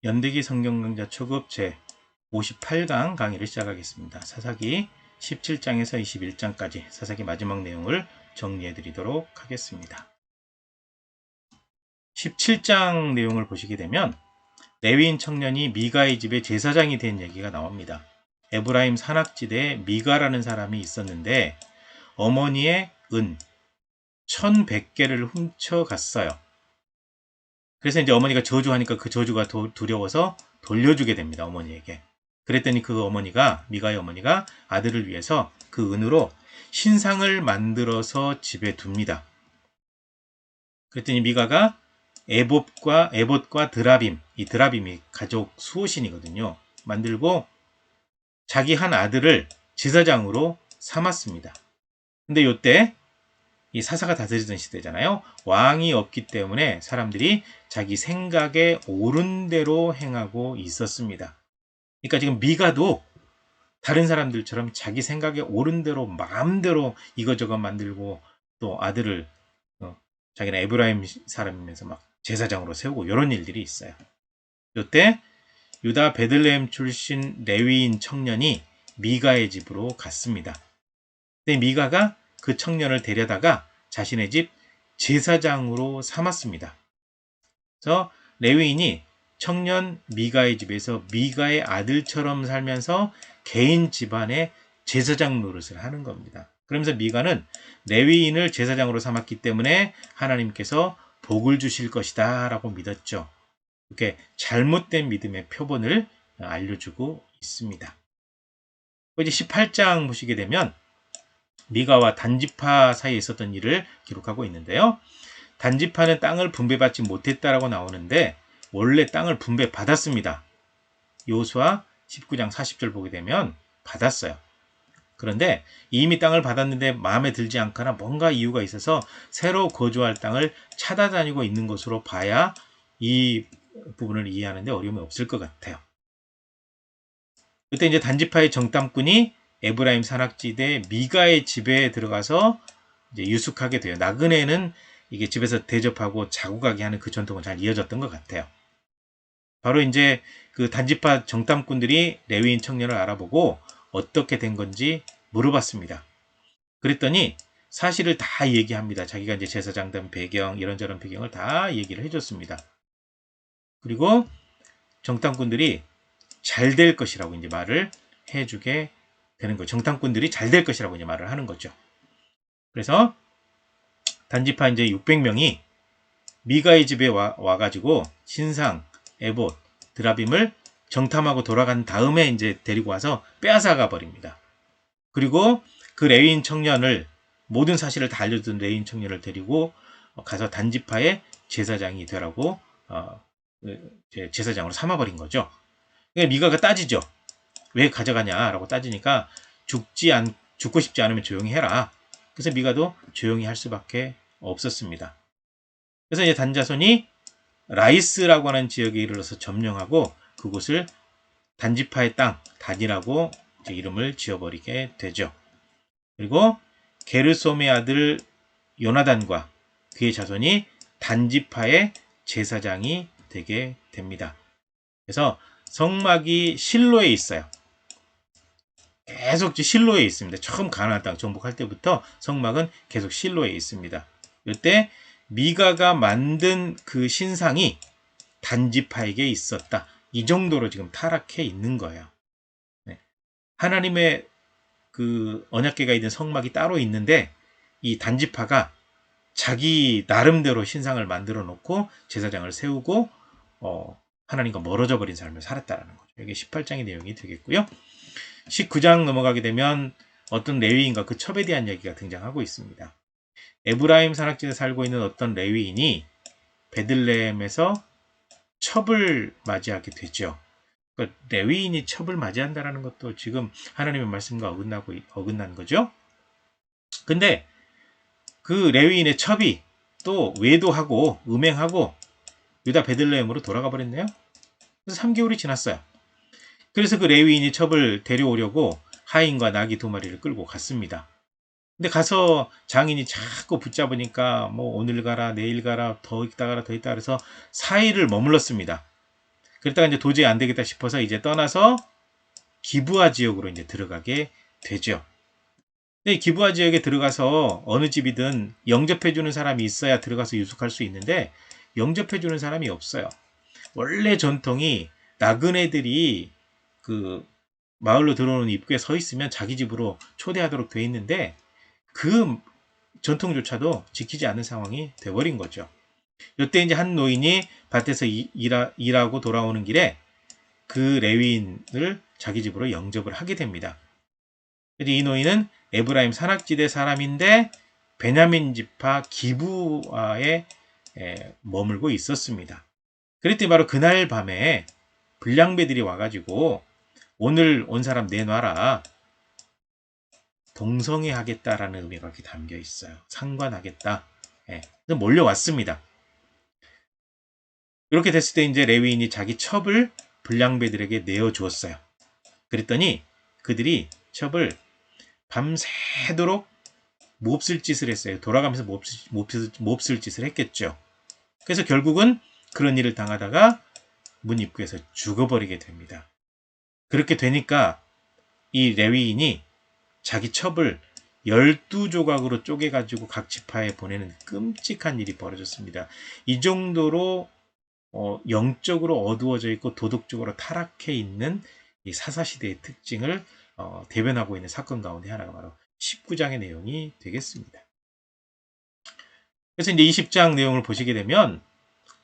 연대기 성경강좌 초급 제 58강 강의를 시작하겠습니다. 사사기 17장에서 21장까지 사사기 마지막 내용을 정리해 드리도록 하겠습니다. 17장 내용을 보시게 되면 레위인 청년이 미가의 집에 제사장이 된 얘기가 나옵니다. 에브라임 산악지대에 미가라는 사람이 있었는데 어머니의 은 1100개를 훔쳐갔어요. 그래서 이제 어머니가 저주하니까 그 저주가 두려워서 돌려주게 됩니다. 어머니에게. 그랬더니 그 어머니가, 미가의 어머니가 아들을 위해서 그 은으로 신상을 만들어서 집에 둡니다. 그랬더니 미가가 에봇과 드라빔, 이 드라빔이 가족 수호신이거든요. 만들고 자기 한 아들을 제사장으로 삼았습니다. 근데 이때 이 사사가 다스리던 시대잖아요. 왕이 없기 때문에 사람들이 자기 생각에 옳은 대로 행하고 있었습니다. 그러니까 지금 미가도 다른 사람들처럼 자기 생각에 옳은 대로 마음대로 이것저것 만들고 또 아들을 자기는 에브라임 사람이면서 막 제사장으로 세우고 이런 일들이 있어요. 이때 유다 베들레헴 출신 레위인 청년이 미가의 집으로 갔습니다. 근데 미가가 그 청년을 데려다가 자신의 집 제사장으로 삼았습니다. 그래서 레위인이 청년 미가의 집에서 미가의 아들처럼 살면서 개인 집안의 제사장 노릇을 하는 겁니다. 그러면서 미가는 레위인을 제사장으로 삼았기 때문에 하나님께서 복을 주실 것이다 라고 믿었죠. 이렇게 잘못된 믿음의 표본을 알려주고 있습니다. 이제 18장 보시게 되면 미가와 단지파 사이에 있었던 일을 기록하고 있는데요. 단지파는 땅을 분배받지 못했다라고 나오는데 원래 땅을 분배받았습니다. 여호수아 19장 40절 보게 되면 받았어요. 그런데 이미 땅을 받았는데 마음에 들지 않거나 뭔가 이유가 있어서 새로 거주할 땅을 찾아다니고 있는 것으로 봐야 이 부분을 이해하는데 어려움이 없을 것 같아요. 그때 이제 단지파의 정탐꾼이 에브라임 산악지대 미가의 집에 들어가서 이제 유숙하게 돼요. 나그네는 이게 집에서 대접하고 자고 가게 하는 그 전통은 잘 이어졌던 것 같아요. 바로 이제 그 단지파 정탐꾼들이 레위인 청년을 알아보고 어떻게 된 건지 물어봤습니다. 그랬더니 사실을 다 얘기합니다. 자기가 이제 제사장 된 배경, 이런저런 배경을 다 얘기를 해줬습니다. 그리고 정탐꾼들이 잘 될 것이라고 이제 말을 해주게 되는 거죠. 정탐꾼들이 잘 될 것이라고 이제 말을 하는 거죠. 그래서 단지파 이제 600명이 미가의 집에 와가지고 신상, 에봇, 드라빔을 정탐하고 돌아간 다음에 이제 데리고 와서 빼앗아가 버립니다. 그리고 그 레위인 청년을 모든 사실을 다 알려준 레위인 청년을 데리고 가서 단지파의 제사장이 되라고 제사장으로 삼아버린 거죠. 그러니까 미가가 따지죠. 왜 가져가냐라고 따지니까 죽고 싶지 않으면 조용히 해라. 그래서 미가도 조용히 할 수밖에 없었습니다. 그래서 이제 단자손이 라이스라고 하는 지역에 이르러서 점령하고 그곳을 단지파의 땅, 단이라고 이름을 지어버리게 되죠. 그리고 게르솜의 아들 요나단과 그의 자손이 단지파의 제사장이 되게 됩니다. 그래서 성막이 실로에 있어요. 계속 실로에 있습니다. 처음 가나안 땅 정복할 때부터 성막은 계속 실로에 있습니다. 이때 미가가 만든 그 신상이 단지파에게 있었다. 이 정도로 지금 타락해 있는 거예요. 하나님의 그 언약궤가 있는 성막이 따로 있는데 이 단지파가 자기 나름대로 신상을 만들어 놓고 제사장을 세우고 하나님과 멀어져 버린 삶을 살았다라는 거죠. 이게 18장의 내용이 되겠고요. 19장 넘어가게 되면 어떤 레위인과 그 첩에 대한 얘기가 등장하고 있습니다. 에브라임 산악지대에 살고 있는 어떤 레위인이 베들레헴에서 첩을 맞이하게 되죠. 그러니까 레위인이 첩을 맞이한다는 것도 지금 하나님의 말씀과 어긋난 거죠. 근데 그 레위인의 첩이 또 외도하고 음행하고 유다 베들레헴으로 돌아가 버렸네요. 그래서 3개월이 지났어요. 그래서 그 레위인이 첩을 데려오려고 하인과 나귀 2마리를 끌고 갔습니다. 근데 가서 장인이 자꾸 붙잡으니까 뭐 오늘 가라 내일 가라 더 있다 가라 더 있다 그래서 4일을 머물렀습니다. 그랬다가 이제 도저히 안 되겠다 싶어서 이제 떠나서 기브아 지역으로 이제 들어가게 되죠. 근데 기브아 지역에 들어가서 어느 집이든 영접해주는 사람이 있어야 들어가서 유숙할 수 있는데 영접해주는 사람이 없어요. 원래 전통이 나그네들이 그 마을로 들어오는 입구에 서 있으면 자기 집으로 초대하도록 돼 있는데 그 전통조차도 지키지 않는 상황이 돼버린 거죠. 이때 이제 한 노인이 밭에서 일하고 돌아오는 길에 그 레위인을 자기 집으로 영접을 하게 됩니다. 이 노인은 에브라임 산악지대 사람인데 베냐민 지파 기브아에 머물고 있었습니다. 그랬더니 바로 그날 밤에 불량배들이 와가지고 오늘 온 사람 내놔라. 동성애하겠다라는 의미가 이렇게 담겨 있어요. 상관하겠다. 몰려왔습니다. 이렇게 됐을 때 이제 레위인이 자기 첩을 불량배들에게 내어주었어요. 그랬더니 그들이 첩을 밤새도록 몹쓸 짓을 했어요. 돌아가면서 몹쓸 짓을 했겠죠. 그래서 결국은 그런 일을 당하다가 문 입구에서 죽어버리게 됩니다. 그렇게 되니까 이 레위인이 자기 첩을 12조각으로 쪼개가지고 각 지파에 보내는 끔찍한 일이 벌어졌습니다. 이 정도로 영적으로 어두워져 있고 도덕적으로 타락해 있는 이 사사시대의 특징을 대변하고 있는 사건 가운데 하나가 바로 19장의 내용이 되겠습니다. 그래서 이제 20장 내용을 보시게 되면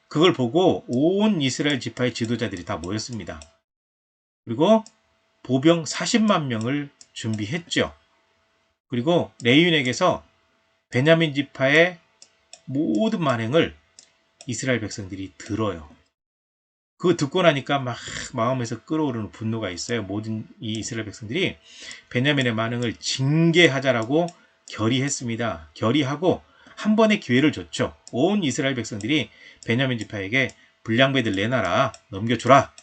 그걸 보고 온 이스라엘 지파의 지도자들이 다 모였습니다. 그리고 보병 40만 명을 준비했죠. 그리고 레위인에게서 베냐민 지파의 모든 만행을 이스라엘 백성들이 들어요. 그거 듣고 나니까 막 마음에서 끓어오르는 분노가 있어요. 모든 이 이스라엘 백성들이 베냐민의 만행을 징계하자라고 결의했습니다. 결의하고 한 번의 기회를 줬죠. 온 이스라엘 백성들이 베냐민 지파에게 불량배들 내놔라, 넘겨주라.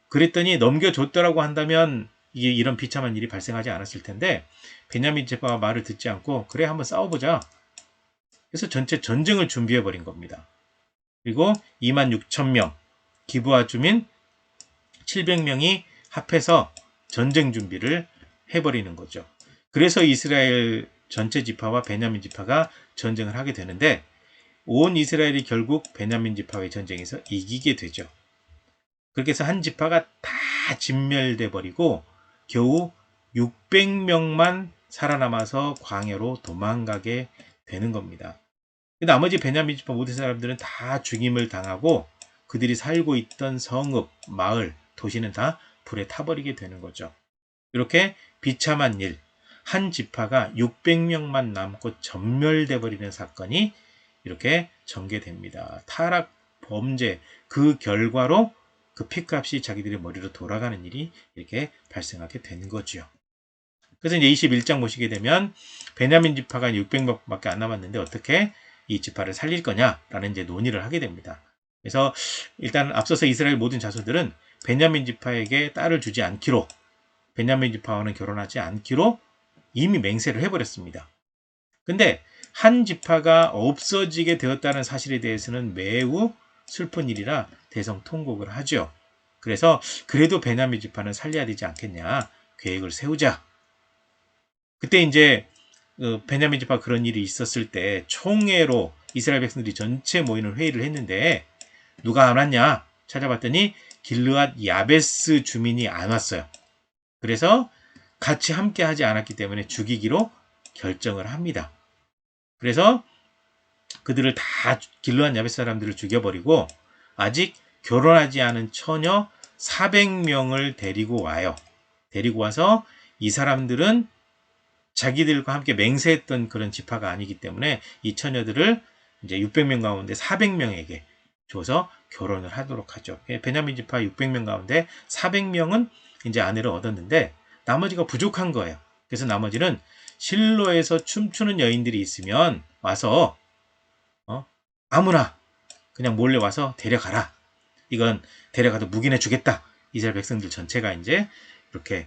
그랬더니 넘겨줬더라고 한다면 이게 이런 비참한 일이 발생하지 않았을 텐데 베냐민 지파가 말을 듣지 않고 그래 한번 싸워보자. 그래서 전체 전쟁을 준비해버린 겁니다. 그리고 26,000명, 기브아 주민 700명이 합해서 전쟁 준비를 해버리는 거죠. 그래서 이스라엘 전체 지파와 베냐민 지파가 전쟁을 하게 되는데 온 이스라엘이 결국 베냐민 지파의 전쟁에서 이기게 되죠. 그렇게 해서 한 지파가 다 진멸돼 버리고 겨우 600명만 살아남아서 광야로 도망가게 되는 겁니다. 나머지 베냐민 지파 모든 사람들은 다 죽임을 당하고 그들이 살고 있던 성읍, 마을, 도시는 다 불에 타버리게 되는 거죠. 이렇게 비참한 일, 한 지파가 600명만 남고 전멸돼 버리는 사건이 이렇게 전개됩니다. 타락, 범죄, 그 결과로 그 피값이 자기들의 머리로 돌아가는 일이 이렇게 발생하게 된 거죠. 그래서 이제 21장 보시게 되면 베냐민 지파가 600명밖에 안 남았는데 어떻게 이 지파를 살릴 거냐라는 이제 논의를 하게 됩니다. 그래서 일단 앞서서 이스라엘 모든 자손들은 베냐민 지파에게 딸을 주지 않기로, 베냐민 지파와는 결혼하지 않기로 이미 맹세를 해버렸습니다. 근데 한 지파가 없어지게 되었다는 사실에 대해서는 매우 슬픈 일이라 대성통곡을 하죠. 그래서 그래도 베냐민 지파는 살려야 되지 않겠냐 계획을 세우자. 그때 이제 베냐민 지파 그런 일이 있었을 때 총회로 이스라엘 백성들이 전체 모이는 회의를 했는데 누가 안 왔냐 찾아봤더니 길르앗 야베스 주민이 안 왔어요. 그래서 같이 함께 하지 않았기 때문에 죽이기로 결정을 합니다. 그래서 그들을 다 길르앗 야베스 사람들을 죽여버리고 아직 결혼하지 않은 처녀 400명을 데리고 와요. 데리고 와서 이 사람들은 자기들과 함께 맹세했던 그런 지파가 아니기 때문에 이 처녀들을 이제 600명 가운데 400명에게 줘서 결혼을 하도록 하죠. 베냐민 지파 600명 가운데 400명은 이제 아내를 얻었는데 나머지가 부족한 거예요. 그래서 나머지는 실로에서 춤추는 여인들이 있으면 와서 아무나 그냥 몰래 와서 데려가라. 이건 데려가도 묵인해 주겠다. 이스라엘 백성들 전체가 이제 이렇게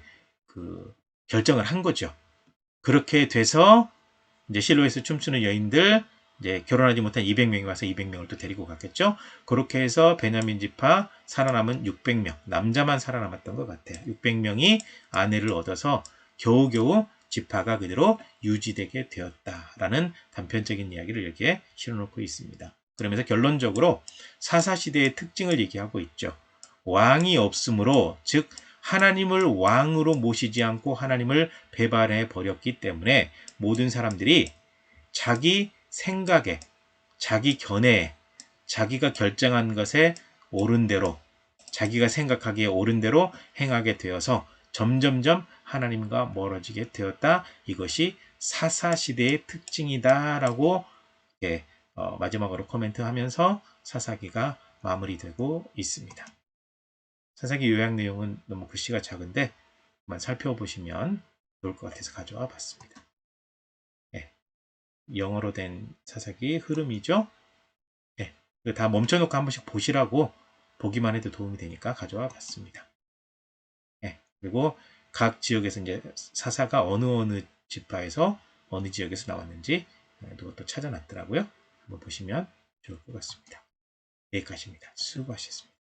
결정을 한 거죠. 그렇게 돼서 이제 실로에서 춤추는 여인들 이제 결혼하지 못한 200명이 와서 200명을 또 데리고 갔겠죠. 그렇게 해서 베냐민 지파 살아남은 600명, 남자만 살아남았던 것 같아요. 600명이 아내를 얻어서 겨우겨우 지파가 그대로 유지되게 되었다라는 단편적인 이야기를 이렇게 실어놓고 있습니다. 그러면서 결론적으로 사사시대의 특징을 얘기하고 있죠. 왕이 없으므로, 즉 하나님을 왕으로 모시지 않고 하나님을 배반해 버렸기 때문에 모든 사람들이 자기 생각에, 자기 견해에, 자기가 결정한 것에 옳은 대로, 자기가 생각하기에 옳은 대로 행하게 되어서 점점점 하나님과 멀어지게 되었다. 이것이 사사시대의 특징이다라고 마지막으로 코멘트하면서 사사기가 마무리되고 있습니다. 사사기 요약 내용은 너무 글씨가 작은데 한번 살펴보시면 좋을 것 같아서 가져와 봤습니다. 네, 영어로 된 사사기 흐름이죠. 네, 다 멈춰놓고 한 번씩 보시라고, 보기만 해도 도움이 되니까 가져와 봤습니다. 네, 그리고 각 지역에서 이제 사사가 어느 지파에서 어느 지역에서 나왔는지 그것도 찾아놨더라고요. 한번 보시면 좋을 것 같습니다. 여기까지입니다. 수고하셨습니다.